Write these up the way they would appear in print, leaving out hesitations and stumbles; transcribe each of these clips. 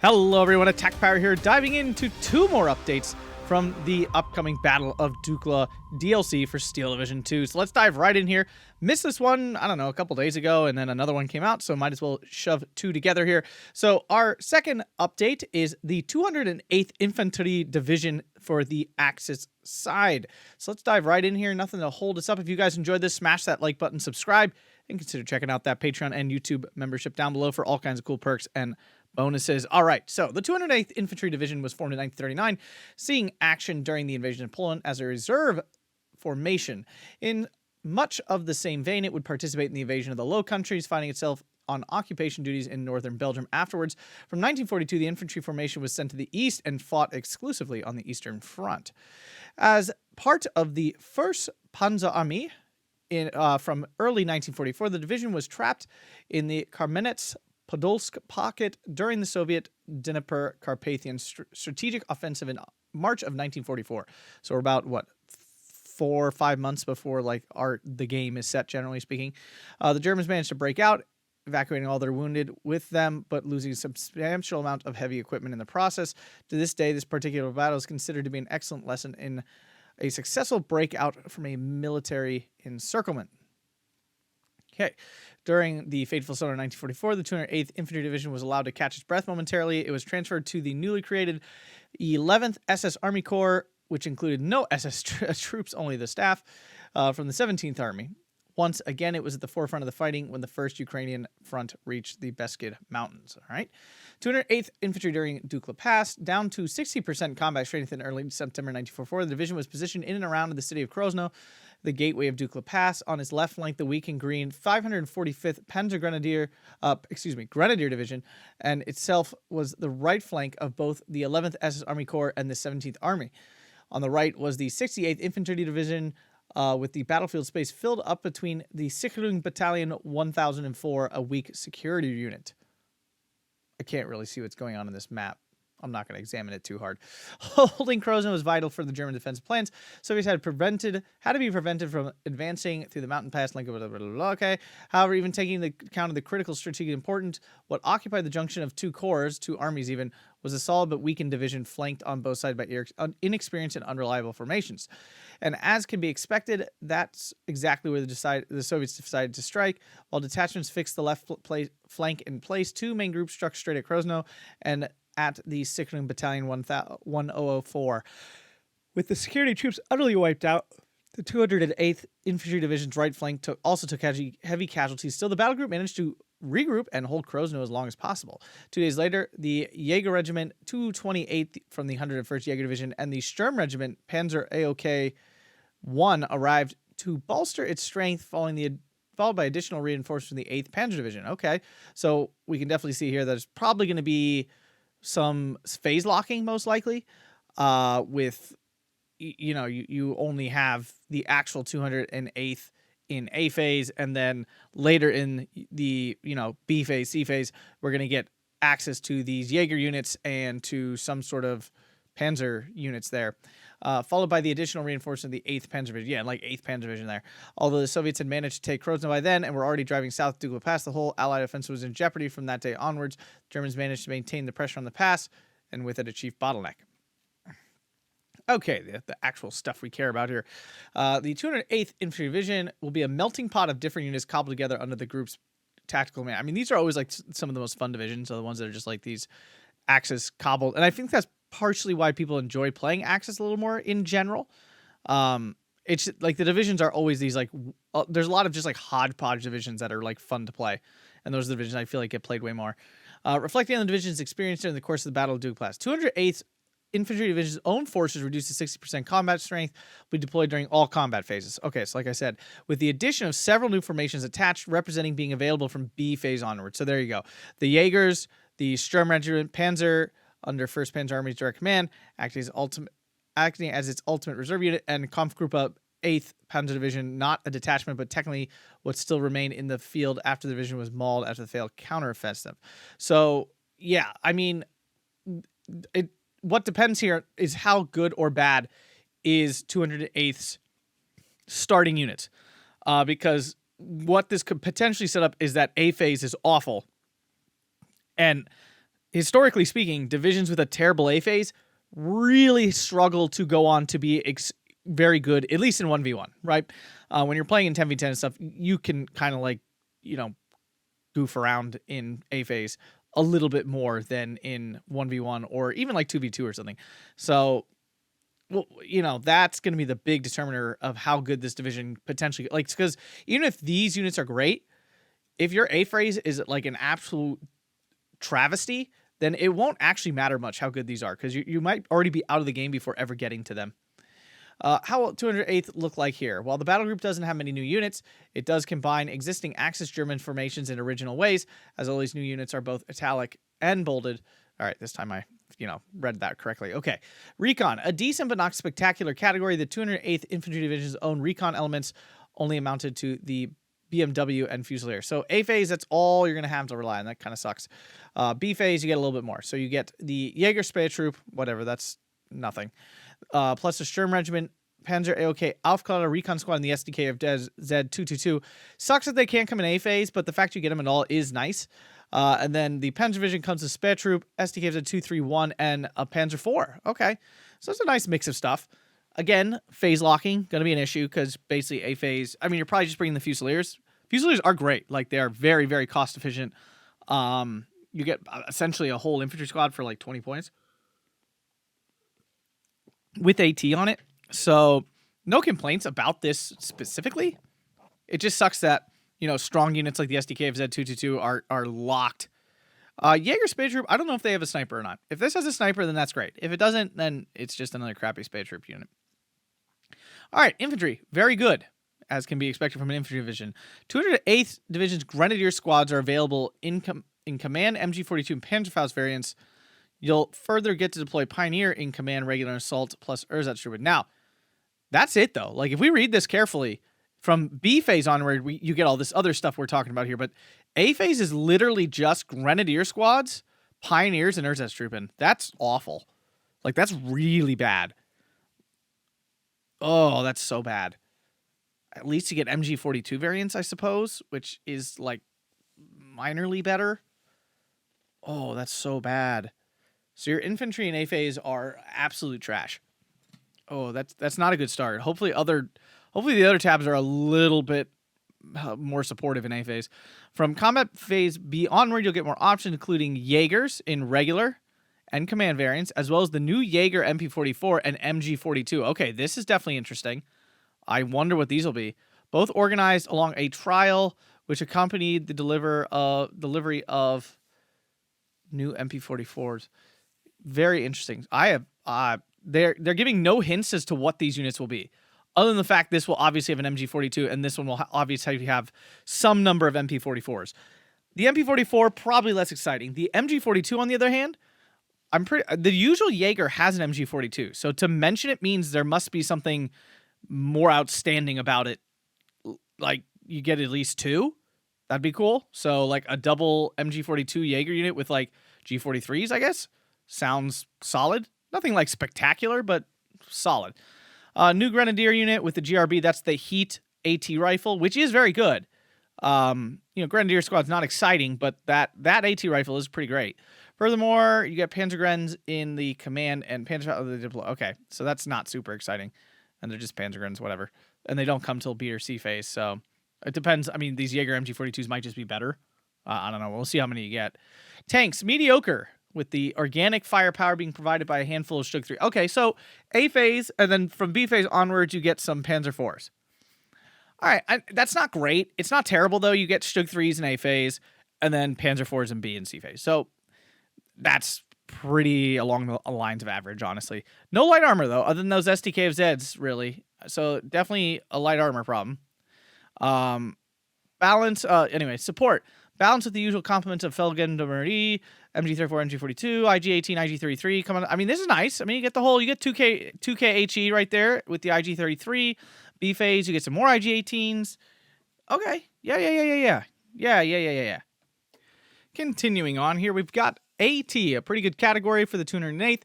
Hello everyone, Attack Power here, diving into two more updates from the upcoming Battle of Dukla DLC for Steel Division 2. So let's dive right in here. Missed this one, I don't know, a couple days ago, and then another one came out, so might as well shove two together here. So our second update is the 208th Infantry Division for the Axis side. So let's dive right in here, nothing to hold us up. If you guys enjoyed this, smash that like button, subscribe, and consider checking out that Patreon and YouTube membership down below for all kinds of cool perks and bonuses. All right, so the 208th Infantry Division was formed in 1939, seeing action during the invasion of Poland as a reserve formation. In much of the same vein, it would participate in the invasion of the Low Countries, finding itself on occupation duties in northern Belgium afterwards. From 1942, the infantry formation was sent to the east and fought exclusively on the Eastern Front. As part of the 1st Panzer Army, from early 1944, the division was trapped in the Kamenets-Podolsk pocket during the Soviet Dnieper-Carpathian strategic offensive in March of 1944. So we're about, 4 or 5 months before the game is set, generally speaking. The Germans managed to break out, evacuating all their wounded with them, but losing a substantial amount of heavy equipment in the process. To this day, this particular battle is considered to be an excellent lesson in a successful breakout from a military encirclement. Okay. During the fateful summer of 1944, the 208th Infantry Division was allowed to catch its breath momentarily. It was transferred to the newly created 11th SS Army Corps, which included no SS troops, only the staff, from the 17th Army. Once again, it was at the forefront of the fighting when the 1st Ukrainian front reached the Beskid Mountains. All right. 208th Infantry during Dukla Pass, down to 60% combat strength in early September 1944. The division was positioned in and around the city of Krosno, the gateway of Dukla Pass. On its left flank, the weak and green 545th Panzer Grenadier Division, and itself was the right flank of both the 11th SS Army Corps and the 17th Army. On the right was the 68th Infantry Division, with the battlefield space filled up between the Sicherung Battalion 1004, a weak security unit. I can't really see what's going on in this map. I'm not going to examine it too hard. Holding Krosno was vital for the German defensive plans. Soviets had to be prevented from advancing through the mountain pass. Okay. However, even taking into account of the critical strategic importance, what occupied the junction of two armies even, was a solid but weakened division flanked on both sides by inexperienced and unreliable formations. And as can be expected, that's exactly where the Soviets decided to strike. While detachments fixed the left flank in place, two main groups struck straight at Krosno and at the Sicherung Battalion 1004. With the security troops utterly wiped out, the 208th Infantry Division's right flank also took heavy casualties. Still, the battle group managed to regroup and hold Krosno as long as possible. 2 days later, the Jaeger Regiment 228th from the 101st Jaeger Division and the Sturm Regiment Panzer AOK 1 arrived to bolster its strength, followed by additional reinforcements from the 8th Panzer Division. Okay, so we can definitely see here that it's probably going to be some phase locking, most likely, with, you only have the actual 208th in A phase, and then later in the, B phase, C phase, we're going to get access to these Jaeger units and to some sort of Panzer units there, followed by the additional reinforcement of the 8th Panzer Division. Yeah, 8th Panzer Division there. Although the Soviets had managed to take Krosno by then and were already driving south Dukla Pass, the whole Allied offensive was in jeopardy from that day onwards. The Germans managed to maintain the pressure on the pass and with it achieve bottleneck. Okay, the actual stuff we care about here. The 208th Infantry Division will be a melting pot of different units cobbled together under the group's tactical command. I mean, these are always some of the most fun divisions, are the ones that are just these Axis cobbled. And I think that's partially why people enjoy playing Axis a little more in general. It's the divisions are always these there's a lot of just hodgepodge divisions that are fun to play, and those are the divisions I feel get played way more. Reflecting on the division's experience during the course of the Battle of Dukla Pass, 208th Infantry Division's own forces reduced to 60% combat strength, will be deployed during all combat phases. Okay, so like I said, with the addition of several new formations attached, representing being available from B phase onward. So there you go. The Jaegers, the Sturm Regiment Panzer under 1st Panzer Army's direct command, acting as its ultimate reserve unit, and Kampfgruppe 8th Panzer Division, not a detachment, but technically what still remained in the field after the division was mauled after the failed counteroffensive. So, yeah, I mean, what depends here is how good or bad is 208th's starting units. Because what this could potentially set up is that A phase is awful. And historically speaking, divisions with a terrible A phase really struggle to go on to be very good, at least in 1v1, right? When you're playing in 10v10 and stuff, you can kind of like, goof around in A phase a little bit more than in 1v1 or even like 2v2 or something. So, well, that's going to be the big determiner of how good this division potentially, like, because even if these units are great, if your A phase is like an absolute travesty, then it won't actually matter much how good these are, because you might already be out of the game before ever getting to them. How will 208th look like here? While the battle group doesn't have many new units, it does combine existing Axis German formations in original ways, as all these new units are both italic and bolded. All right, this time I, read that correctly. Okay. Recon, a decent but not spectacular category. The 208th Infantry Division's own recon elements only amounted to the BMW and Fusilier. So A phase, that's all you're going to have to rely on. That kind of sucks. B phase, you get a little bit more. So you get the Jaeger Troop, whatever, that's nothing. Plus the Sturm Regiment, Panzer AOK, Aufklärer, Recon Squad, and the SDK of Z222. Sucks that they can't come in A phase, but the fact you get them at all is nice. And then the Panzer Division comes with Troop, SDK of Z231, and a Panzer IV. Okay, so it's a nice mix of stuff. Again, phase locking, going to be an issue, because basically A phase, you're probably just bringing the Fusiliers. Fusiliers are great. Like, they are very, very cost efficient. You get essentially a whole infantry squad for like 20 points. With AT on it. So no complaints about this specifically. It just sucks that, strong units like the SDK of Z222 are locked. Jaeger Spade Troop, I don't know if they have a sniper or not. If this has a sniper, then that's great. If it doesn't, then it's just another crappy Spade Troop unit. All right, infantry, very good, as can be expected from an infantry division. 208th Division's Grenadier squads are available in Command, MG42, and Panzerfaust variants. You'll further get to deploy Pioneer in Command, Regular Assault, plus Ersatz. Now, that's it, though. Like, if we read this carefully, from B phase onward, you get all this other stuff we're talking about here, but A phase is literally just Grenadier squads, Pioneers, and Ersatz. That's awful. Like, that's really bad. Oh, that's so bad. At least you get MG42 variants, I suppose, which is, like, minorly better. Oh, that's so bad. So your infantry in A phase are absolute trash. Oh, that's not a good start. Hopefully the other tabs are a little bit more supportive in A phase. From combat phase B onward, you'll get more options, including Jaegers in regular and command variants, as well as the new Jaeger MP44 and MG42. Okay, this is definitely interesting. I wonder what these will be. Both organized along a trial, which accompanied the delivery of new MP44s. Very interesting. They're giving no hints as to what these units will be, other than the fact this will obviously have an MG42, and this one will obviously have some number of MP44s. The MP44 probably less exciting. The MG42, on the other hand, the usual Jaeger has an MG42, so to mention it means there must be something more outstanding about it. Like, you get at least two. That'd be cool. So like a double MG42 Jaeger unit with like G43s, I guess. Sounds solid. Nothing like spectacular, but solid. New Grenadier unit with the GRB. That's the Heat AT rifle, which is very good. Grenadier squad's not exciting, but that AT rifle is pretty great. Furthermore, you get Panzergrens in the command and Okay, so that's not super exciting. And they're just Panzergrens, whatever. And they don't come till B or C phase, so it depends. These Jaeger MG42s might just be better. I don't know. We'll see how many you get. Tanks, mediocre, with the organic firepower being provided by a handful of Stug 3. Okay, so A phase, and then from B phase onwards, you get some Panzer IVs. All right, that's not great. It's not terrible, though. You get Stug 3s in A phase, and then Panzer IVs in B and C phase. So that's pretty along the lines of average, honestly. No light armor, though, other than those SDK of Zeds, really. So definitely a light armor problem. Support. Balance with the usual complements of Felgen de Marie, MG34, MG42, IG18, IG33. Come on. This is nice. You get 2K HE right there with the IG33. B phase, you get some more IG18s. Okay. Yeah. Continuing on here, we've got AT, a pretty good category for the 208th.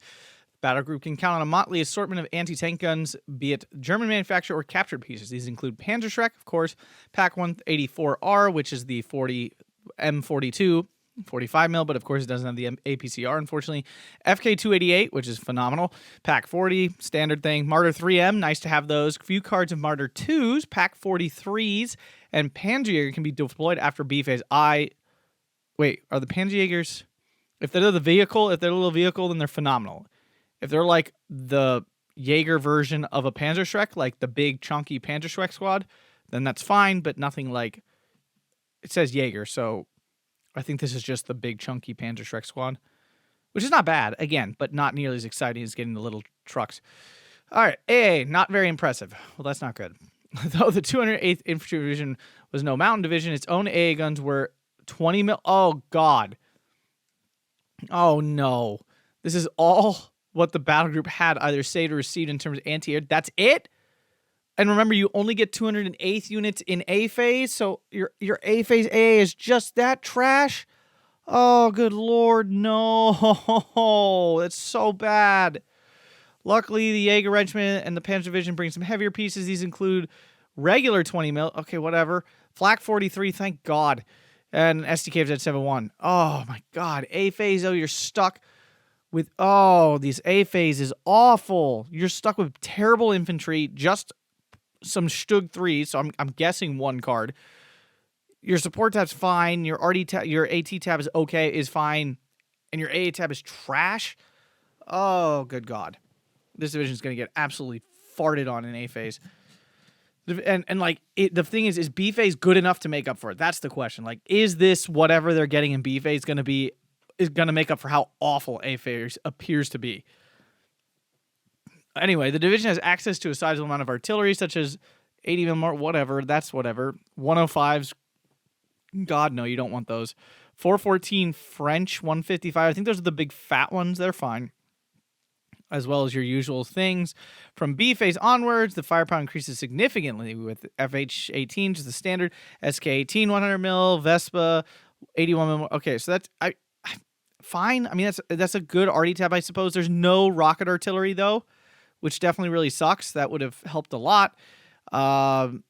Battle group can count on a motley assortment of anti-tank guns, be it German manufacture or captured pieces. These include Panzerschreck, of course, PaK 184R, which is the 40 M42, 45 mil, but of course it doesn't have the APCR, unfortunately. FK288, which is phenomenal. Pack 40, standard thing. Martyr 3M, nice to have those. Few cards of Martyr 2s, Pack 43s, and Panzerjäger can be deployed after B phase. Wait, are the Panzerjägers... If they're the vehicle, if they're a little vehicle, then they're phenomenal. If they're like the Jaeger version of a Panzerschreck, like the big chunky Panzerschreck squad, then that's fine, but nothing like... It says Jaeger, so I think this is just the big chunky Panzerschreck squad, which is not bad, again, but not nearly as exciting as getting the little trucks. All right, AA, not very impressive. Well, that's not good. Though the 208th Infantry Division was no mountain division, its own AA guns were 20 mil... Oh, God. Oh, no. This is all what the battle group had either saved or received in terms of anti-air. That's it? And remember, you only get 208th units in A phase, so your A phase AA is just that trash? Oh, good lord, no. That's so bad. Luckily, the Jaeger Regiment and the Panzer Division bring some heavier pieces. These include regular 20 mil. Okay, whatever. Flak 43, thank God. And SDK Z71. Oh, my God. A phase, though, you're stuck with... Oh, these A phase is awful. You're stuck with terrible infantry, just some Stug 3s, so I'm guessing one card. Your support tab's fine. Your your AT tab is okay, is fine. And your AA tab is trash. Oh, good God. This division is going to get absolutely farted on in A phase. And like, the thing is B phase good enough to make up for it? That's the question. Like, is this whatever they're getting in B phase going to make up for how awful A phase appears to be? Anyway, the division has access to a sizable amount of artillery, such as 80 mm, whatever. That's whatever. 105s. God, no, you don't want those. 414 French, 155. I think those are the big fat ones. They're fine. As well as your usual things. From B phase onwards, the firepower increases significantly with FH-18, just the standard, SK-18, 100 mil, Vespa, 81 mil. Okay, so that's fine. I mean, that's a good arty tab, I suppose. There's no rocket artillery, though, which definitely really sucks. That would have helped a lot. Kind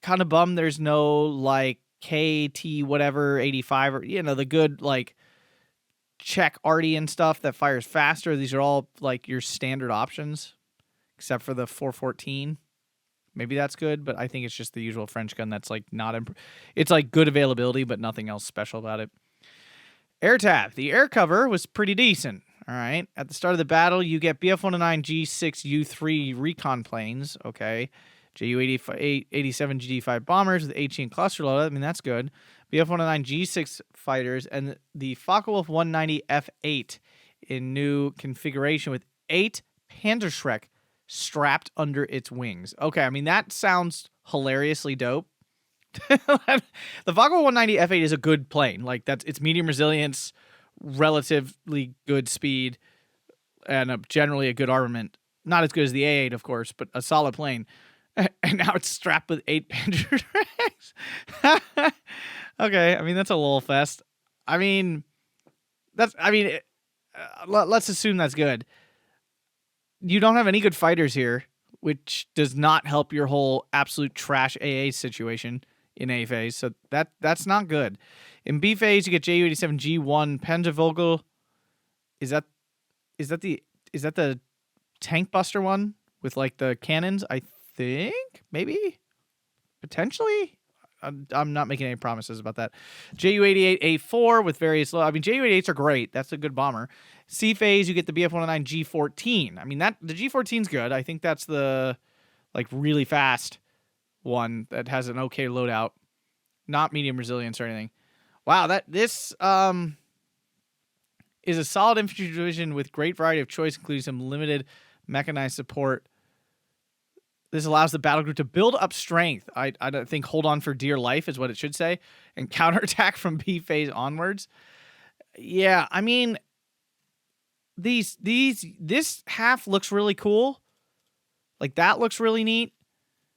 of bummed there's no, like, KT whatever 85 or, the good, like, Czech arty and stuff that fires faster. These are all, like, your standard options, except for the 414. Maybe that's good, but I think it's just the usual French gun that's, like, not... It's, like, good availability, but nothing else special about it. Air tab. The air cover was pretty decent. All right. At the start of the battle, you get BF-109 G6U3 recon planes. Okay. Ju-87 GD5 bombers with HE and cluster load. I mean, that's good. BF-109 G6 fighters and the Focke-Wulf 190 F8 in new configuration with 8 Panzerschreck strapped under its wings. Okay. I mean, that sounds hilariously dope. The Focke-Wulf 190 F8 is a good plane. Like, it's medium resilience, relatively good speed, and generally a good armament. Not as good as the A8, of course, but a solid plane. And now it's strapped with 8 Panzerschrecks. Okay, I mean, that's a lull fest. I mean, let's assume that's good. You don't have any good fighters here, which does not help your whole absolute trash AA situation in A phase, so that's not good. In B phase, you get Ju-87 G1 Panzervogel. Is that the tank buster one with, like, the cannons? I think maybe potentially. I'm not making any promises about that. Ju-88 A4 with various I mean, Ju-88s are great. That's a good bomber. C phase, you get the BF-109 G14. I mean, the G14's good. I think that's the, like, really fast one that has an okay loadout, not medium resilience or anything. Wow, this is a solid infantry division with great variety of choice, including some limited mechanized support. This allows the battle group to build up strength. I don't think hold on for dear life is what it should say, and counterattack from B phase onwards. Yeah, I mean, this half looks really cool. Like, that looks really neat.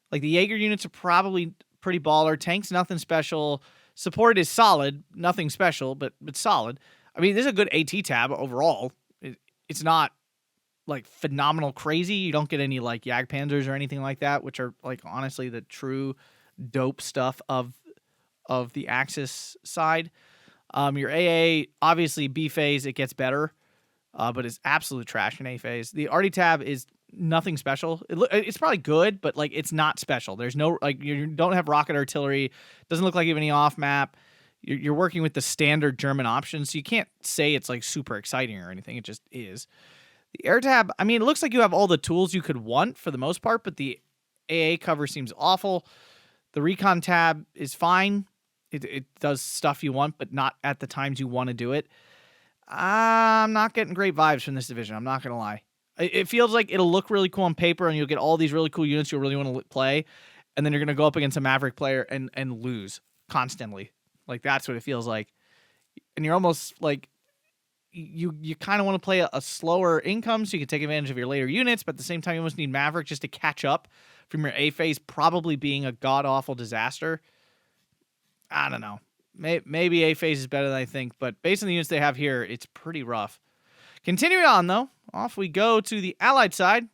Like, the Jaeger units are probably pretty baller. Tanks, nothing special. Support is solid. Nothing special, but solid. I mean, this is a good AT tab overall. It's not, like, phenomenal crazy. You don't get any, like, Jagdpanzers or anything like that, which are, like, honestly the true dope stuff of the Axis side. Your AA, obviously B phase, it gets better, but it's absolute trash in A phase. The Arty tab is nothing special. It's probably good, but like it's not special. There's no like you don't have rocket artillery. Doesn't look like you have any off map. You're working with the standard German options, so you can't say it's like super exciting or anything. It just is. The air tab, I mean, it looks like you have all the tools you could want for the most part, but the AA cover seems awful. The recon tab is fine. It does stuff you want, but not at the times you want to do it. I'm not getting great vibes from this division. I'm not going to lie. It feels like it'll look really cool on paper, and you'll get all these really cool units you'll really want to play, and then you're going to go up against a Maverick player and lose constantly. Like, that's what it feels like. And you're almost like, you kind of want to play a slower income so you can take advantage of your later units, but at the same time, you almost need Maverick just to catch up from your A phase probably being a god-awful disaster. I don't know. Maybe A phase is better than I think, but based on the units they have here, it's pretty rough. Continuing on, though, off we go to the Allied side.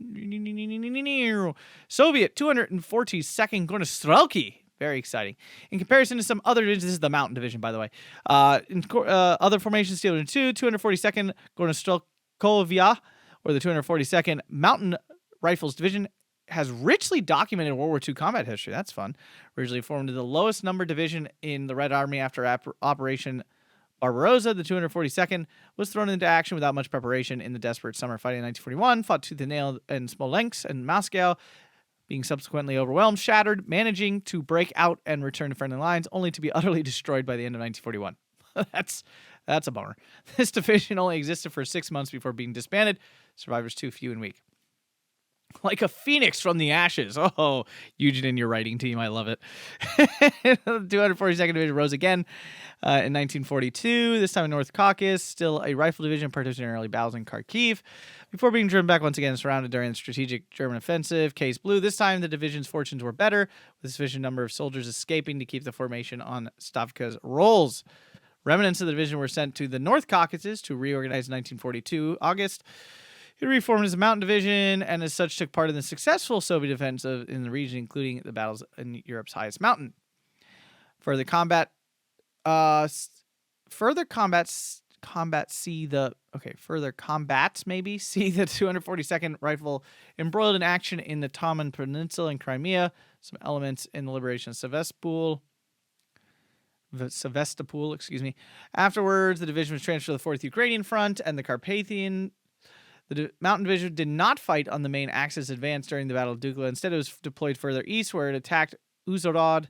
Soviet 242nd Gornostrelki. Very exciting. In comparison to some other divisions, this is the Mountain Division, by the way. Other formations, Steel Division 2, 242nd Gornostrelkovia, or the 242nd Mountain Rifles Division, has richly documented World War II combat history. That's fun. Originally formed the lowest number division in the Red Army after Operation Barbarossa, the 242nd was thrown into action without much preparation in the desperate summer fighting in 1941, fought tooth and nail in Smolensk and Moscow, being subsequently overwhelmed, shattered, managing to break out and return to friendly lines, only to be utterly destroyed by the end of 1941. That's a bummer. This division only existed for 6 months before being disbanded. Survivors too few and weak. Like a phoenix from the ashes. Oh, Eugen and your writing team. I love it. The 242nd Division rose again in 1942, this time in North Caucasus, still a rifle division participating in early battles in Kharkiv, before being driven back once again, surrounded during the strategic German offensive. Case Blue. This time, the division's fortunes were better, with a sufficient number of soldiers escaping to keep the formation on Stavka's rolls. Remnants of the division were sent to the North Caucasus to reorganize in 1942, August. It reformed as a mountain division, and as such took part in the successful Soviet offensive in the region, including the battles in Europe's highest mountain. Further combats see the 242nd Rifle embroiled in action in the Taman Peninsula in Crimea, some elements in the liberation of Sevastopol. Afterwards, the division was transferred to the 4th Ukrainian Front and the Carpathian. The Mountain Division did not fight on the main Axis advance during the Battle of Dukla. Instead, it was deployed further east, where it attacked Uzhhorod,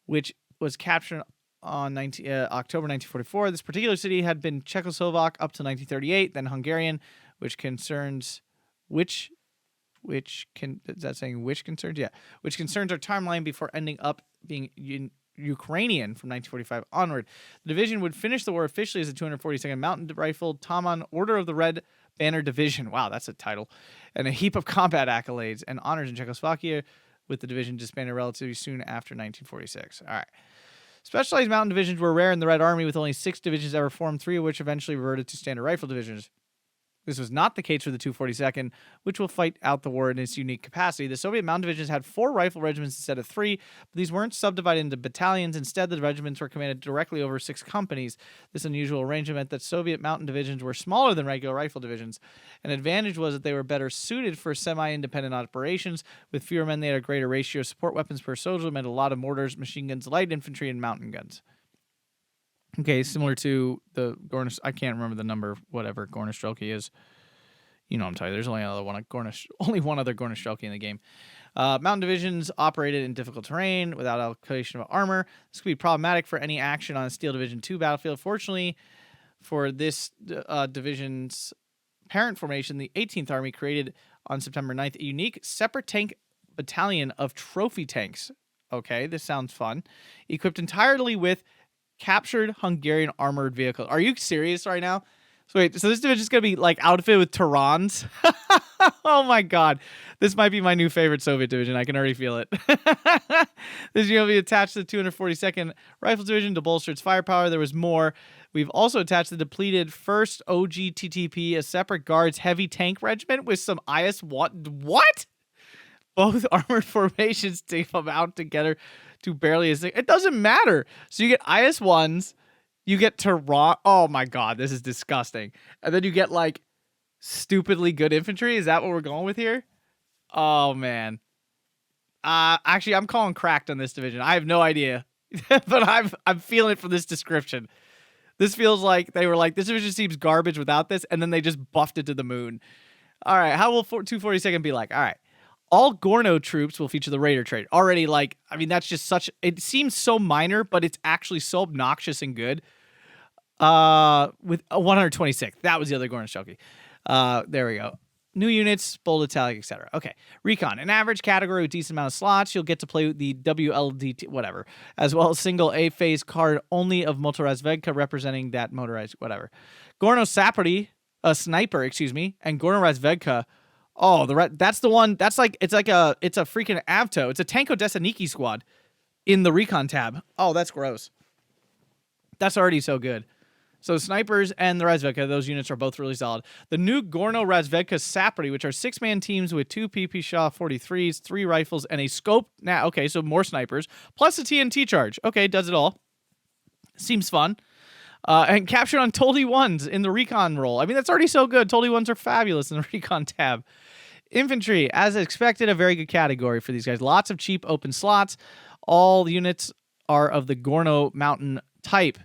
which was captured on October 1944. This particular city had been Czechoslovak up to 1938, then Hungarian, which concerns our timeline before ending up being Ukrainian from 1945 onward. The division would finish the war officially as the 242nd Mountain Rifle Taman Order of the Red Banner Division. Wow, that's a title. And a heap of combat accolades and honors in Czechoslovakia, with the division disbanded relatively soon after 1946. All right. Specialized mountain divisions were rare in the Red Army, with only 6 divisions ever formed, 3 of which eventually reverted to standard rifle divisions. This was not the case for the 242nd, which will fight out the war in its unique capacity. The Soviet mountain divisions had 4 rifle regiments instead of 3, but these weren't subdivided into battalions. Instead, the regiments were commanded directly over 6 companies. This unusual arrangement meant that Soviet mountain divisions were smaller than regular rifle divisions. An advantage was that they were better suited for semi-independent operations. With fewer men, they had a greater ratio of support weapons per soldier, meant a lot of mortars, machine guns, light infantry, and mountain guns. Okay, similar to the I can't remember the number, whatever Gornostrelki is. You know what I'm talking. There's only one other Gornostrelki in the game. Mountain divisions operated in difficult terrain without allocation of armor. This could be problematic for any action on a Steel Division 2 battlefield. Fortunately, for this division's parent formation, the 18th Army created on September 9th a unique separate tank battalion of trophy tanks. Okay, this sounds fun. Equipped entirely with captured Hungarian armored vehicles. Are you serious right now? So wait, so this division is going to be like outfitted with Terrans? Oh my god. This might be my new favorite Soviet division. I can already feel it. This is going to be attached to the 242nd Rifles Division to bolster its firepower. There was more. We've also attached the depleted 1st OGTTP, a separate guards heavy tank regiment with some IS-1. What? Both armored formations to come out together to barely a... It doesn't matter. So you get IS-1s, You get Tehran. Oh my god, this is disgusting. And then you get like stupidly good infantry. Is that what we're going with here? Oh man. Actually, I'm calling cracked on this division. I have no idea, but I'm feeling it from this description. This feels like they were like, this division seems garbage without this, and then they just buffed it to the moon. All right, how will 242nd be like? All right. All Gorno troops will feature the Raider trait. Already, like, I mean, that's just such... It seems so minor, but it's actually so obnoxious and good. With 126th. That was the other Gorno Shoki. There we go. New units, bold, italic, etc. Okay. Recon. An average category with decent amount of slots. You'll get to play with the WLDT, whatever, as well as single A-phase card only of Motorazvedka representing that motorized, whatever. Gorno Sapori, a sniper, excuse me, and Gorno Razvedka. Oh, that's the one. That's like it's a freaking Avto. It's a Tanko Desaniki squad in the recon tab. Oh, that's gross. That's already so good. So snipers and the Razvedka, those units are both really solid. The new Gorno Razvedka Sapori, which are 6-man teams with 2 PP Shaw 43s, 3 rifles, and a scope. Now, okay, so more snipers plus a TNT charge. Okay, does it all. Seems fun. And captured on Toldi 1s in the recon role. I mean, that's already so good. Toldi 1s are fabulous in the recon tab. Infantry, as expected, a very good category for these guys. Lots of cheap open slots. All units are of the Gorno Mountain type.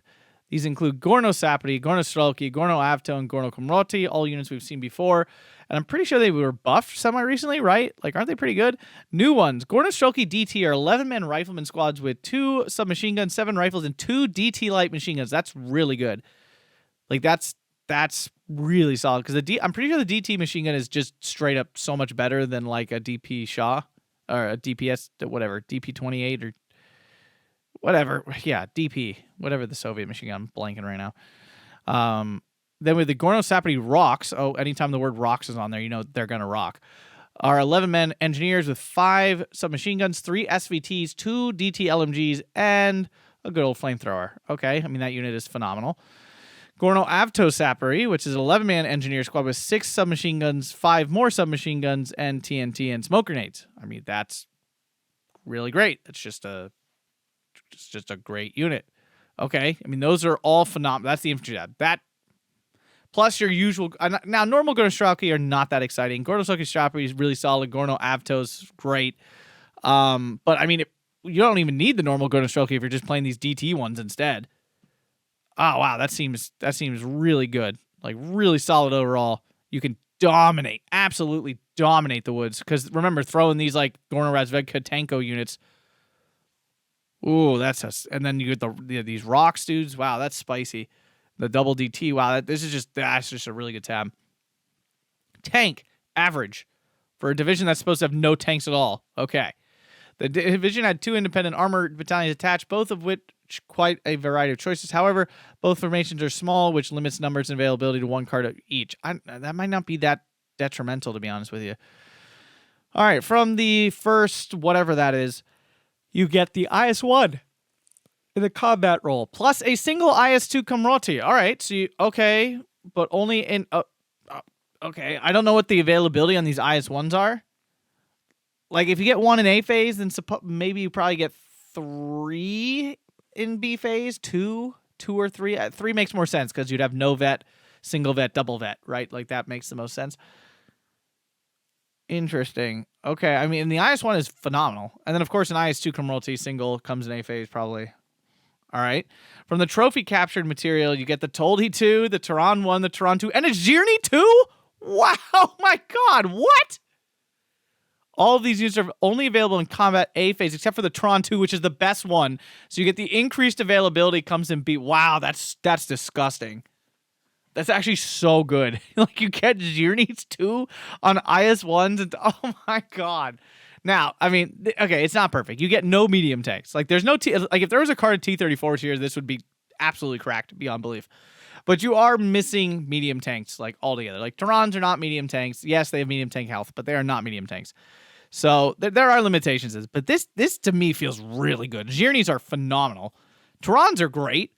These include Gorno Sapori, Gorno Strelki, Gorno Avto, and Gorno Komroti, all units we've seen before. And I'm pretty sure they were buffed semi-recently, right? Like, aren't they pretty good? New ones. Gorno Strelki DT are 11-man rifleman squads with 2 submachine guns, 7 rifles, and 2 DT light machine guns. That's really good. Like, that's really solid. Because I'm pretty sure the DT machine gun is just straight up so much better than, like, a DP Shaw. Or a DPS, whatever, DP-28 or whatever. Yeah, DP. Whatever the Soviet machine gun. I'm blanking right now. Then with the Gorno Sapori Rocks, oh, anytime the word rocks is on there, you know they're going to rock, are 11-men engineers with 5 submachine guns, 3 SVTs, 2 DT LMGs, and a good old flamethrower. Okay, I mean, that unit is phenomenal. Gorno Avto Sapori, which is an 11-man engineer squad with 6 submachine guns, 5 more submachine guns, and TNT and smoke grenades. I mean, that's really great. It's just a great unit. Okay, I mean, those are all phenomenal. That's the infantry tab. That plus your usual... Now, normal Gorno Strelki are not that exciting. Gorno Strelki Sapori is really solid. Gorno Avto's great. But, I mean, you don't even need the normal Gorno Strelki if you're just playing these DT ones instead. Oh, wow, that seems really good. Like, really solid overall. You can dominate, absolutely dominate the woods. Because, remember, throwing these, like, Gorno Razvedka Tanko units... Ooh, and then you get these rocks, dudes. Wow, that's spicy. The double DT. Wow, that's just a really good tab. Tank average for a division that's supposed to have no tanks at all. Okay, the division had 2 independent armored battalions attached, both of which quite a variety of choices. However, both formations are small, which limits numbers and availability to 1 card each. That might not be that detrimental, to be honest with you. All right, from the first whatever that is. You get the IS-1 in the combat role, plus a single IS-2 Komroti. All right, so okay, but only in... okay, I don't know what the availability on these IS-1s are. Like, if you get 1 in A phase, then maybe you probably get 3 in B phase, 2 or 3. 3 makes more sense, because you'd have no vet, single vet, double vet, right? Like, that makes the most sense. Interesting. Okay, I mean, the IS-1 is phenomenal. And then, of course, an IS-2 Komroti single comes in A phase, probably. All right. From the trophy captured material, you get the Toldi 2, the Tehran 1, the Tehran 2, and a Zhirny 2? Wow, my God, what? All of these units are only available in combat A phase, except for the Tehran 2, which is the best one. So you get the increased availability comes in B. Wow, that's disgusting. That's actually so good. Like, you get Zhirnies too on IS-1s. And, oh, my God. Now, I mean, okay, it's not perfect. You get no medium tanks. Like, there's no... like, if there was a card of T-34s here, this would be absolutely cracked beyond belief. But you are missing medium tanks, like, altogether. Like, Tehrans are not medium tanks. Yes, they have medium tank health, but they are not medium tanks. So, there are limitations. But this, to me, feels really good. Zhirnies are phenomenal. Tehrans are great.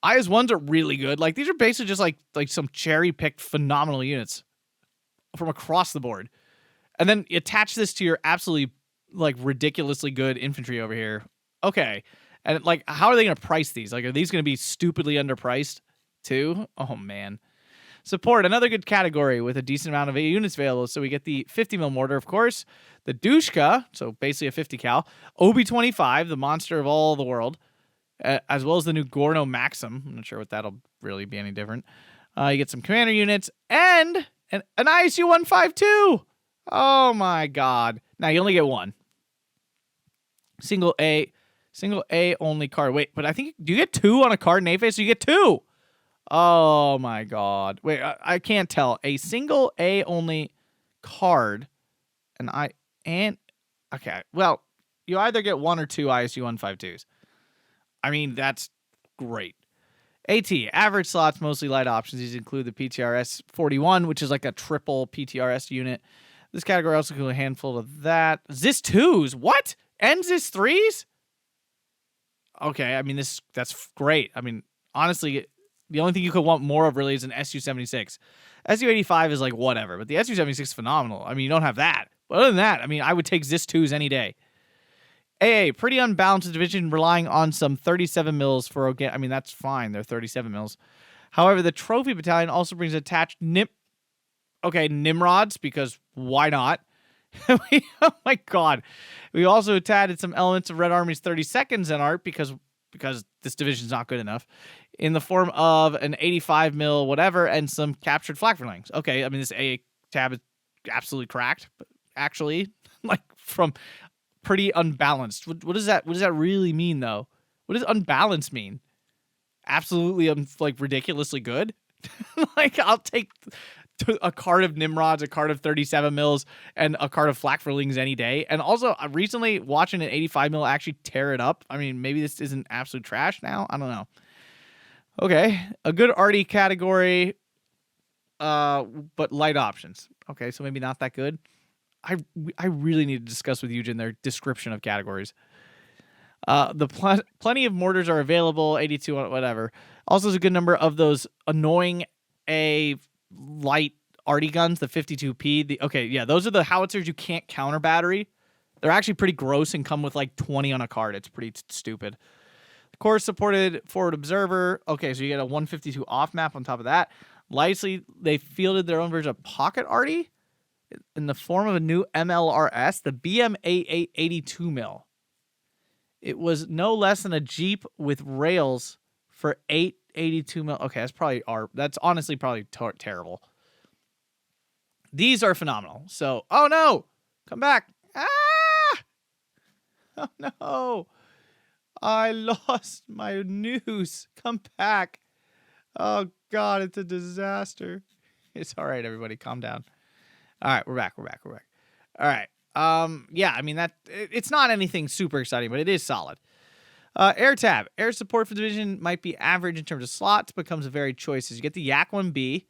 IS-1s are really good. Like, these are basically just like some cherry-picked phenomenal units from across the board. And then you attach this to your absolutely, like, ridiculously good infantry over here. Okay. And like, how are they going to price these? Like, are these going to be stupidly underpriced too? Oh man. Support, another good category with a decent amount of units available. So we get the 50 mil mortar, of course, the Dushka, so basically a 50 cal, OB25, the monster of all the world, as well as the new Gorno Maxim. I'm not sure what that'll really be any different. You get some commander units and an ISU 152. Oh my god. Now you only get one. Single A only card. Wait, but I think, do you get two on a card in A-Phase? So you get two. Oh my god. Wait, I can't tell. A single A only card, okay. Well, you either get one or two ISU 152s. I mean, that's great. AT, average slots, mostly light options. These include the PTRS 41, which is like a triple PTRS unit. This category also includes a handful of that. ZIS 2s? What? And ZIS 3s? Okay, I mean, that's great. I mean, honestly, the only thing you could want more of really is an SU-76. SU-85 is like whatever, but the SU-76 is phenomenal. I mean, you don't have that. But other than that, I mean, I would take ZIS 2s any day. AA, pretty unbalanced division, relying on some 37 mils for, I mean, that's fine. They're 37 mils. However, the Trophy Battalion also brings attached Nimrods, because why not? Oh my god. We also added some elements of Red Army's 32nds in art because this division's not good enough, in the form of an 85 mil whatever and some captured flak phalanx. Okay, I mean, this AA tab is absolutely cracked, but actually, like, from pretty unbalanced. What does that really mean, though? What does unbalanced mean? Absolutely, like, ridiculously good? Like, I'll take a card of Nimrods, a card of 37 mils, and a card of flak phalanx any day. And also, recently watching an 85 mil actually tear it up. I mean, maybe this isn't absolute trash now. I don't know. Okay, a good arty category, but light options. Okay, so maybe not that good. I really need to discuss with Eugen their description of categories. Plenty of mortars are available, 82, whatever. Also, there's a good number of those annoying light arty guns, the 52P. Those are the howitzers you can't counter battery. They're actually pretty gross and come with like 20 on a card. It's pretty stupid. Of course, supported forward observer. Okay, so you get a 152 off map on top of that. Lastly, they fielded their own version of pocket arty in the form of a new MLRS, the BM88 82 mil. It was no less than a Jeep with rails for 882 mil. Okay, that's honestly probably terrible. These are phenomenal. So, oh no, come back. Ah! Oh no, I lost my news. Come back. Oh god, it's a disaster. It's all right, everybody, calm down. All right, we're back. All right. Yeah, I mean, it's not anything super exciting, but it is solid. Air tab. Air support for the division might be average in terms of slots, becomes a varied choices. You get the Yak 1B,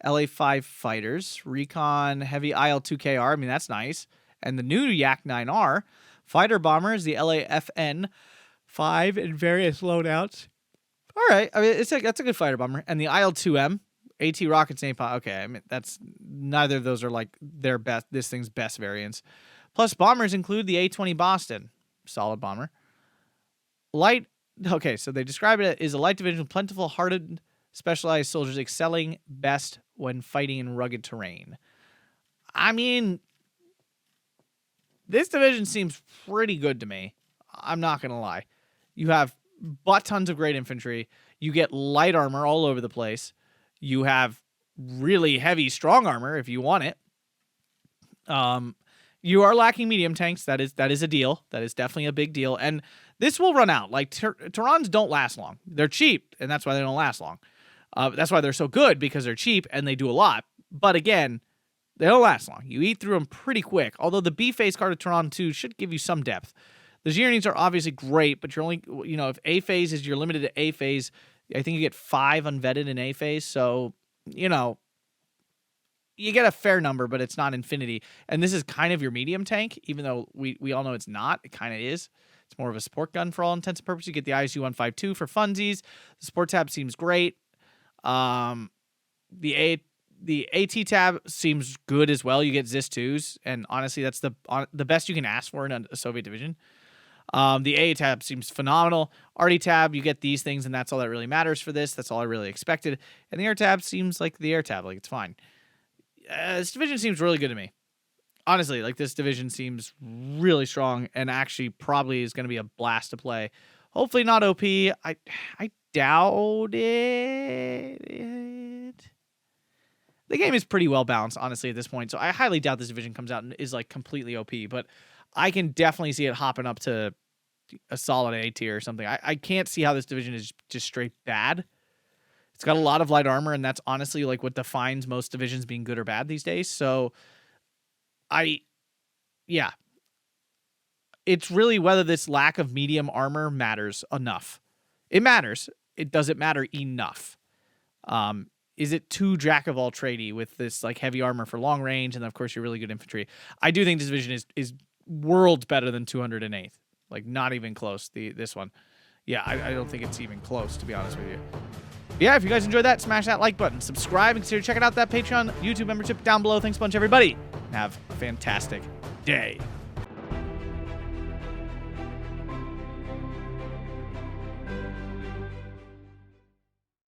LA5 fighters, Recon Heavy IL2KR. I mean, that's nice. And the new Yak 9R, fighter bombers, the LAFN 5 in various loadouts. All right, I mean, that's a good fighter bomber. And the IL2M, AT rockets, napalm. Okay, I mean, that's neither of those are like their best. This thing's best variants. Plus, bombers include the A-20 Boston, solid bomber. Light. Okay, so they describe it as a light division with plentiful, hardened, specialized soldiers excelling best when fighting in rugged terrain. I mean, this division seems pretty good to me. I'm not gonna lie. You have butt tons of great infantry. You get light armor all over the place. You have really heavy, strong armor if you want it. You are lacking medium tanks. That is a deal. That is definitely a big deal. And this will run out. Like, Terrans don't last long. They're cheap, and that's why they don't last long. That's why they're so good, because they're cheap and they do a lot. But again, they don't last long. You eat through them pretty quick. Although the B-phase card of Terran 2 should give you some depth. The Xerneas are obviously great, but you're only, if A-phase is, you're limited to A-phase. I think you get 5 unvetted in A-phase, so, you get a fair number, but it's not infinity. And this is kind of your medium tank, even though we all know it's not. It kind of is. It's more of a support gun for all intents and purposes. You get the ISU 152 for funsies. The support tab seems great. The AT tab seems good as well. You get ZIS 2s, and honestly, that's the best you can ask for in a Soviet division. The A tab seems phenomenal. Arty tab, you get these things, and that's all that really matters for this. That's all I really expected. And the air tab seems like the air tab, like it's fine. This division seems really good to me. Honestly, like this division seems really strong and actually probably is going to be a blast to play. Hopefully not OP. I doubt it. The game is pretty well balanced, honestly, at this point. So I highly doubt this division comes out and is like completely OP. But I can definitely see it hopping up to a solid A tier or something. I can't see how this division is just straight bad. It's got a lot of light armor, and that's honestly like what defines most divisions being good or bad these days. So yeah. It's really whether this lack of medium armor matters enough. It matters. It doesn't matter enough. Is it too jack of all tradey with this like heavy armor for long range, and of course your really good infantry? I do think this division is worlds better than 208th. Like not even close. This one. Yeah, I don't think it's even close, to be honest with you. But yeah, if you guys enjoyed that, smash that like button, subscribe, and consider checking out that Patreon, YouTube membership down below. Thanks a bunch, everybody. Have a fantastic day.